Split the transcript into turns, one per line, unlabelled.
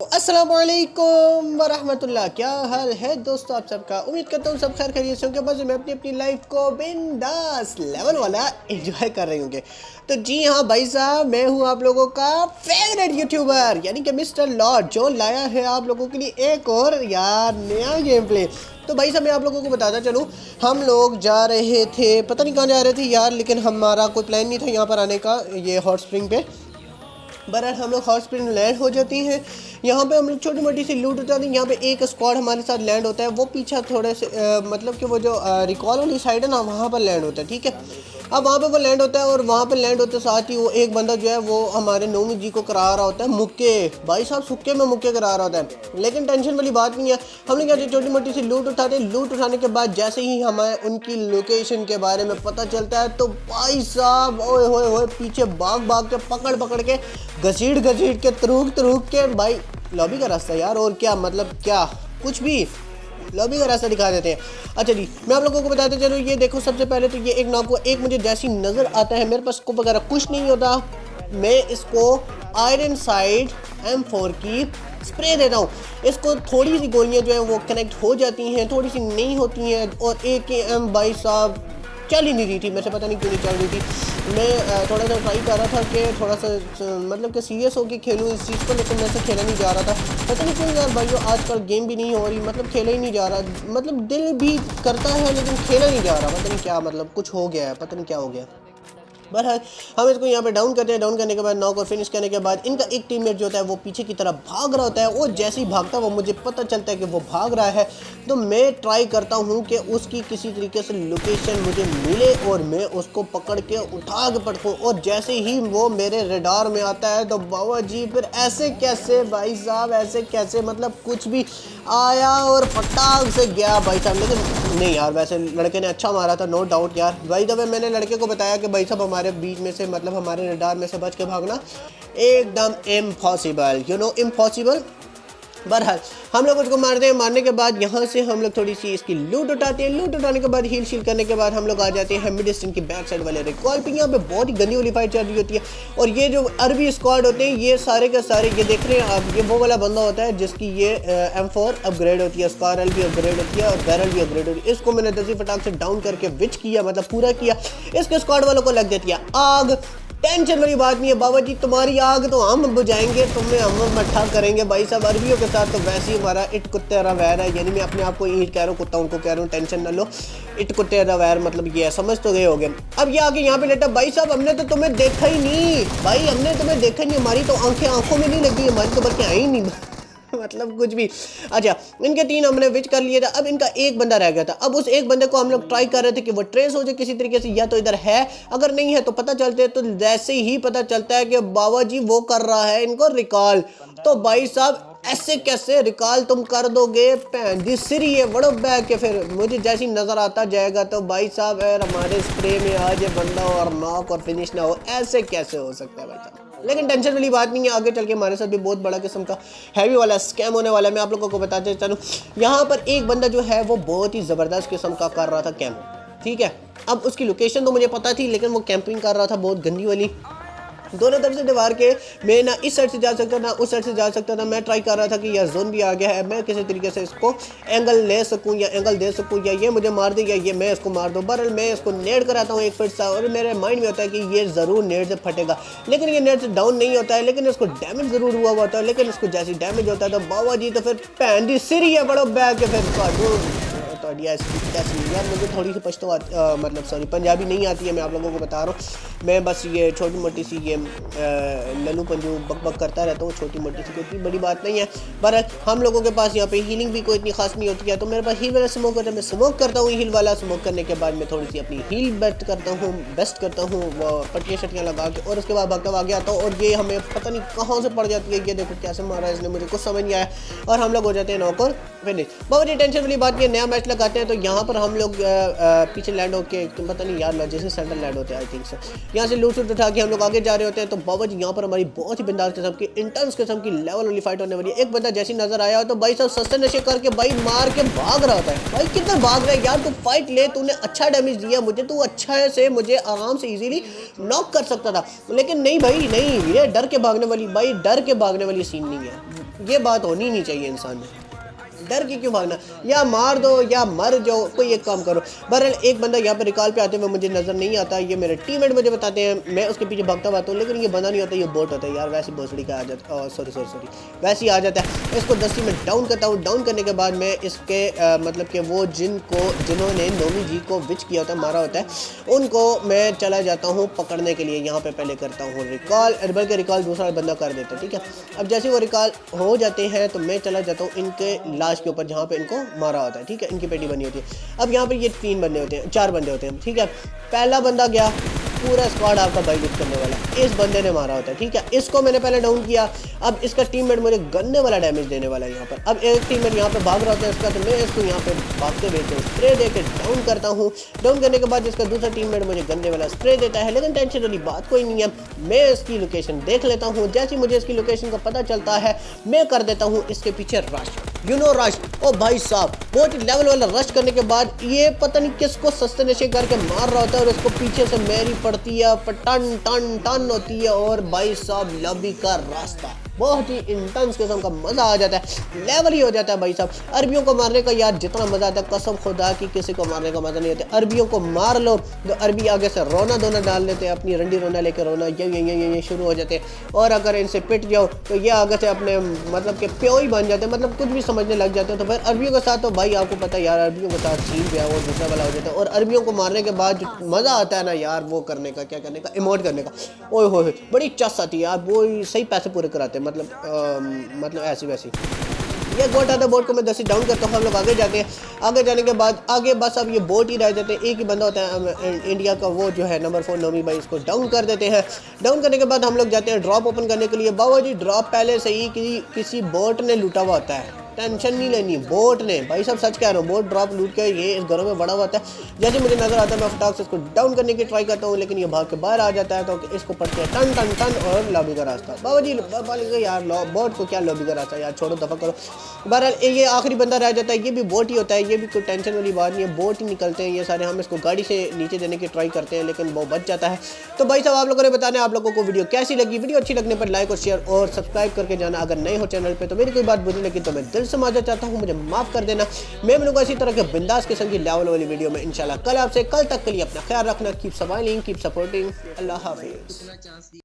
अस्सलाम वालेकुम वरहमतुल्लाह। क्या हाल है दोस्तों आप सबका। उम्मीद करता हूँ सब खैर खैरियत से होंगे। बस मैं अपनी अपनी लाइफ को बिंदास लेवल वाला एंजॉय कर रहे होंगे। तो जी हाँ भाई साहब, मैं हूँ आप लोगों का फेवरेट यूट्यूबर यानी कि मिस्टर लॉर्ड, जो लाया है आप लोगों के लिए एक और यार नया गेम प्ले। तो भाई साहब मैं आप लोगों को बताता चलूँ, हम लोग जा रहे थे, पता नहीं कहाँ जा रहे थे यार, लेकिन हमारा कोई प्लान नहीं था यहाँ पर आने का, ये हॉट स्प्रिंग पे। बहरहाल हम लोग हॉट स्प्रिंग लैंड हो जाती हैं। यहाँ पे हम लोग छोटी मोटी सी लूट उठाते हैं। यहाँ पे एक स्क्वाड हमारे साथ लैंड होता है, वो पीछा थोड़े से मतलब कि वो जो रिकॉल वाली साइड है ना, वहाँ पर लैंड होता है। ठीक है, अब वहाँ पे वो लैंड होता है और वहाँ पे लैंड होते साथ ही वो एक बंदा जो है वो हमारे नोमी जी को करा रहा होता है मुक्के। भाई साहब सुक्के में मुक्के करा रहा होता है, लेकिन टेंशन वाली बात नहीं है। हम लोग यहाँ छोटी मोटी सी लूट उठाते हैं। लूट उठाने के बाद जैसे ही हमें उनकी लोकेशन के बारे में पता चलता है तो भाई साहब ओए होए होए पीछे भाग भाग के पकड़ पकड़ के घसीट घसीट के तरूक के भाई लॉबी का रास्ता यार, और क्या मतलब क्या कुछ भी लॉबी का रास्ता दिखा देते हैं। अच्छा जी, मैं आप लोगों को बताते चलो, ये देखो सबसे पहले तो ये एक नॉक हुआ, एक मुझे जैसी नज़र आता है, मेरे पास स्कोप वगैरह कुछ नहीं होता, मैं इसको आयरन साइड M4 की स्प्रे देता हूँ। इसको थोड़ी सी गोलियाँ जो हैं वो कनेक्ट हो जाती हैं, थोड़ी सी नहीं होती हैं, और AKM भाई साहब चल ही नहीं रही थी, मेरे से पता नहीं क्यों नहीं चल रही थी। मैं थोड़ा सा ट्राई कर रहा था कि थोड़ा सा मतलब कि सीरियस होकर खेलूँ इस चीज़ को, लेकिन मेरे से खेला नहीं जा रहा था। पता नहीं क्यों यार भाइयों, आजकल गेम भी नहीं हो रही, मतलब खेला ही नहीं जा रहा, मतलब दिल भी करता है लेकिन खेला नहीं जा रहा, पता नहीं क्या, मतलब कुछ हो गया है, पता नहीं क्या हो गया। बहरहाल हम इसको यहाँ पे डाउन करते हैं। डाउन करने के बाद नॉक और फिनिश करने के बाद इनका एक टीममेट जो होता है वो पीछे की तरफ भाग रहा होता है, और जैसे ही भागता वो मुझे पता चलता है कि वो भाग रहा है, तो मैं ट्राई करता हूँ कि उसकी किसी तरीके से लोकेशन मुझे मिले और मैं उसको पकड़ के उठा के पटकूँ। और जैसे ही वो मेरे रडार में आता है तो बाबा जी फिर ऐसे कैसे भाई साहब, ऐसे कैसे, मतलब कुछ भी आया और फटाक से गया भाई साहब। लेकिन नहीं यार, वैसे लड़के ने अच्छा मारा था, नो डाउट यार। भाई जब मैंने लड़के को बताया कि भाई साहब हमारे बीच में से, मतलब हमारे रडार में से बच के भागना एकदम इम्पॉसिबल, यू नो इम्पॉसिबल। बहरहाल हम लोग उसको मारते हैं। मारने के बाद यहाँ से हम लोग थोड़ी सी इसकी लूट उठाते हैं। लूट उठाने के बाद हील शील करने के बाद हम लोग आ जाते हैं मिड स्टैंड की बैक साइड वाले रिकॉल पे। यहाँ पे बहुत ही गंदी वाली फाइट चल रही होती है, और ये जो अरबी स्क्वाड होते हैं ये सारे के सारे, ये देख रहे हैं आप, ये वो वाला बंदा होता है जिसकी ये M4 अपग्रेड होती है, स्कारल भी अपग्रेड होती है और बैरल भी अपग्रेड होती है। इसको मैंने 10 फटाक से डाउन करके विच किया, मतलब पूरा किया। इसके स्क्वाड वालों को लग जाती है आग। टेंशन वाली बात नहीं है बाबा जी, तुम्हारी आग तो हम बुझाएंगे, तुम्हें हम मट्ठा करेंगे भाई साहब। अरबियों के साथ तो वैसे ही हमारा इट कुत्ते वैर है, यानी मैं अपने आप को ईट कह रहा हूँ, कुत्ता उनको कह रहा हूँ, टेंशन ना लो। इट कुत्ते वैर मतलब ये है, समझ तो गए होगे। अब ये आके यहाँ पे लेटा, भाई साहब हमने तो तुम्हें देखा ही नहीं भाई, हमने तुम्हें देखा नहीं, हमारी तो आंखें आंखों में नहीं लगी, हमारी तो बल्कि आई नहीं मतलब कुछ भी। अच्छा, इनके 3 हमने विच कर लिए था, अब इनका एक बंदा रह गया था। अब उस एक बंदे को हम लोग ट्राई कर रहे थे कि वो ट्रेस हो जाए किसी तरीके से, या तो इधर है, अगर नहीं है तो पता चलते, तो जैसे ही पता चलता है कि बाबा जी वो कर रहा है इनको रिकॉल, तो भाई साहब ऐसे कैसे रिकॉल तुम कर दोगे, पैन दी सिरी है बड़ो बैग के। फिर मुझे जैसी नज़र आता जाएगा तो भाई साहब यार हमारे स्प्रे में आ जाए बंदा और नॉक और फिनिश ना हो, ऐसे कैसे हो सकता है भाई साहब। लेकिन टेंशन वाली बात नहीं है, आगे चल के हमारे साथ भी बहुत बड़ा किस्म का हैवी वाला स्कैम होने वाला है। मैं आप लोगों को बताते चलूँ, यहाँ पर एक बंदा जो है वो बहुत ही ज़बरदस्त किस्म का कर रहा था कैंप। ठीक है, अब उसकी लोकेशन तो मुझे पता थी, लेकिन वो कैंपिंग कर रहा था बहुत गंदी वाली, दोनों तरफ से दीवार के। मैं ना इस साइड से जा सकता ना उस साइड से जा सकता था। मैं ट्राई कर रहा था कि यार जोन भी आ गया है, मैं किसी तरीके से इसको एंगल ले सकूं या एंगल दे सकूं, या ये मुझे मार दे या ये मैं इसको मार दूं। बहरहाल मैं इसको नेट कराता हूँ एक फिट सा, और मेरे माइंड में होता है कि ये ज़रूर नेट से फटेगा, लेकिन ये नेट से डाउन नहीं होता है, लेकिन इसको डैमेज ज़रूर हुआ होता है। लेकिन इसको जैसे डैमेज होता है तो बाबा जी तो फिर पैन दी सिरी है बड़ो बैग के। फिर यार मुझे थोड़ी सी पश्तो मतलब सॉरी पंजाबी नहीं आती है, मैं आप लोगों को बता रहा हूँ। मैं बस ये छोटी मोटी सी ये लल्लू पंजू बक बक करता रहता हूँ, छोटी मोटी सी, कोई इतनी बड़ी बात नहीं है। पर हम लोगों के पास यहाँ पे हीलिंग भी कोई इतनी खास नहीं होती है, तो मेरे पास हील वाला स्मोक होता है, मैं स्मोक करता हूँ हील वाला। स्मोक करने के बाद मैं थोड़ी सी अपनी हील बेस्ट करता हूँ वो पट्टियाँ शट्टियाँ लगा के, और उसके बाद भागता भाग आता हूँ, और ये हमें पता नहीं कहाँ से पड़ जाती है। ये देखो कैसे मारा इसने, मुझे कुछ समझ नहीं आया, और हम लोग हो जाते हैं नॉक और फिनिश। बहुत ही टेंशन वाली बात, ये नया मैच लगाते हैं तो यहाँ पर हम लोग पीछे लैंड होके, पता नहीं यार जैसे सेंटर लैंड होते हैं आई थिंक से, यहाँ से लूट शूट उठा के हम लोग आगे जा रहे होते हैं। तो बाबा जी यहाँ पर हमारी बहुत ही बिंदास किस्म की इंटेंस किस्म की लेवल वाली फाइट होने वाली है। एक बंदा जैसी नजर आया हो तो भाई सब सस्ते नशे करके भाई मार के भाग रहा होता है। भाई कितना भाग रहा है यार, तू फाइट ले, तूने अच्छा डैमेज दिया मुझे, तू अच्छा से मुझे आराम से इजीली नॉक कर सकता था, लेकिन नहीं भाई नहीं, ये डर के भागने वाली, भाई डर के भागने वाली सीन नहीं है। ये बात होनी नहीं चाहिए इंसान में। डर के क्यों भागना, या मार दो या मर जाओ, कोई एक काम करो। बहरहाल एक बंदा यहाँ पे रिकॉल पे आते हुए मुझे नज़र नहीं आता, ये मेरे टीममेट मुझे बताते हैं, मैं उसके पीछे भागता हुआ हूँ, लेकिन ये बंदा नहीं होता, ये बोट होता है यार। वैसे भोसड़ी का आ जाता, सॉरी वैसे ही आ जाता है। इसको 10 में डाउन करता हूँ। डाउन करने के बाद मैं इसके मतलब कि वो जिन्होंने नोमी जी को विच किया होता है, मारा होता है, उनको मैं चला जाता हूँ पकड़ने के लिए। यहाँ पे पहले करता हूँ रिकॉल, बल्कि रिकॉल दूसरा बंदा कर देता है, ठीक है। अब जैसे वो रिकॉल हो जाते हैं तो मैं चला जाता हूँ इनके लाश के ऊपर जहाँ पे इनको मारा होता है, ठीक है। इनकी पेटी बनी होती है। अब यहाँ पे ये 3 बंदे होते हैं, 4 बंदे होते हैं, ठीक है। पहला बंदा गया, पूरा स्क्वाड आपका बाई लुक करने वाला, इस बंदे ने मारा होता है, ठीक है। इसको मैंने पहले डाउन किया। अब इसका टीममेट मुझे गन्ने वाला डैमेज देने वाला है यहाँ पर। अब एक टीममेट यहाँ पे भाग रहा होता है इसका, तो मैं इसको यहाँ पे भागते हुए स्प्रे देकर डाउन करता हूँ। डाउन करने के बाद इसका दूसरा टीममेट मुझे गन्ने वाला स्प्रे देता है, लेकिन टेंशन वाली बात कोई नहीं है। मैं इसकी लोकेशन देख लेता हूँ। जैसे ही मुझे इसकी लोकेशन का पता चलता है, मैं कर देता हूँ इसके पीछे रश, रश। ओ भाई साहब, बहुत ही लेवल वाला रश करने के बाद ये पता नहीं किसको सस्ते नशे करके मार रहा होता है, और इसको पीछे से मेरी पड़ती है, टन टन टन होती है, और भाई साहब लॉबी का रास्ता बहुत ही इंटेंस किस्म का मज़ा आ जाता है, लेवल ही हो जाता है भाई साहब। अरबियों को मारने का यार जितना मज़ा आता है, कसम खुदा की किसी को मारने का मज़ा नहीं आता। अरबियों को मार लो तो अरबी आगे से रोना धोना डाल लेते हैं, अपनी रंडी रोना लेकर रोना ये शुरू हो जाते हैं। और अगर इनसे पिट जाओ तो ये आगे से अपने मतलब के प्यो ही बन जाते हैं, मतलब कुछ भी समझने लग जाते हैं। तो फिर अरबियों के साथ तो भाई आपको पता है यार, अरबियों के साथ सीन जो है वो दूसरा वाला हो जाता है। और अरबियों को मारने के बाद जो मज़ा आता है ना यार, वो करने का, क्या करने का, इमोट करने का, ओए हो बड़ी चस आती है यार। वो सही पैसे पूरे कराते हैं, मतलब ऐसी वैसी। ये बोट आता है, बोट को मैं 10 डाउन करता हूँ। हम लोग आगे जाते हैं। आगे जाने के बाद आगे बस अब ये बोट ही रह जाते हैं। एक ही बंदा होता है इंडिया का, वो जो है नंबर 4 नोमी भाई, इसको डाउन कर देते हैं। डाउन करने के बाद हम लोग जाते हैं ड्रॉप ओपन करने के लिए। बाबा जी ड्रॉप पहले से ही किसी बोट ने लूटा हुआ होता है, टेंशन नहीं लेनी, बोट ने, भाई सब सच कह रहा हूँ, बोट ड्रॉप लूट के ये इस घरों में बड़ा हुआ था। जैसे मुझे नजर आता है मैं फटाक से इसको डाउन करने की ट्राई करता हूँ, लेकिन ये भाग के बाहर आ जाता है। तो इसको पड़ते हैं टन टन टन और लॉबी का रास्ता। बाबा जी यार बोट को क्या लॉबी का रास्ता यार, छोड़ो दफा करो। बहरहाल ये आखिरी बंदा रह जाता है, ये भी बोट ही होता है, ये भी कोई टेंशन वाली बात नहीं है, बोट ही निकलते हैं ये सारे। हम इसको गाड़ी से नीचे देने की ट्राई करते हैं, लेकिन वो बच जाता है। तो भाई साहब आप लोगों ने बताना आप लोगों को वीडियो कैसी लगी। वीडियो अच्छी लगने पर लाइक और शेयर और सब्सक्राइब करके जाना। अगर नए हो चैनल पे तो मेरी कोई बात बुरी लगी तो मैं दिल से माफ़ी चाहता हूँ, मुझे माफ़ कर देना। मैं मिलूंगा इसी तरह के बिंदास किस्म की लेवल वाली वीडियो में इंशाल्लाह कल आपसे। कल तक के लिए अपना ख्याल रखना। Keep smiling, keep supporting. अल्लाह हाफिज़।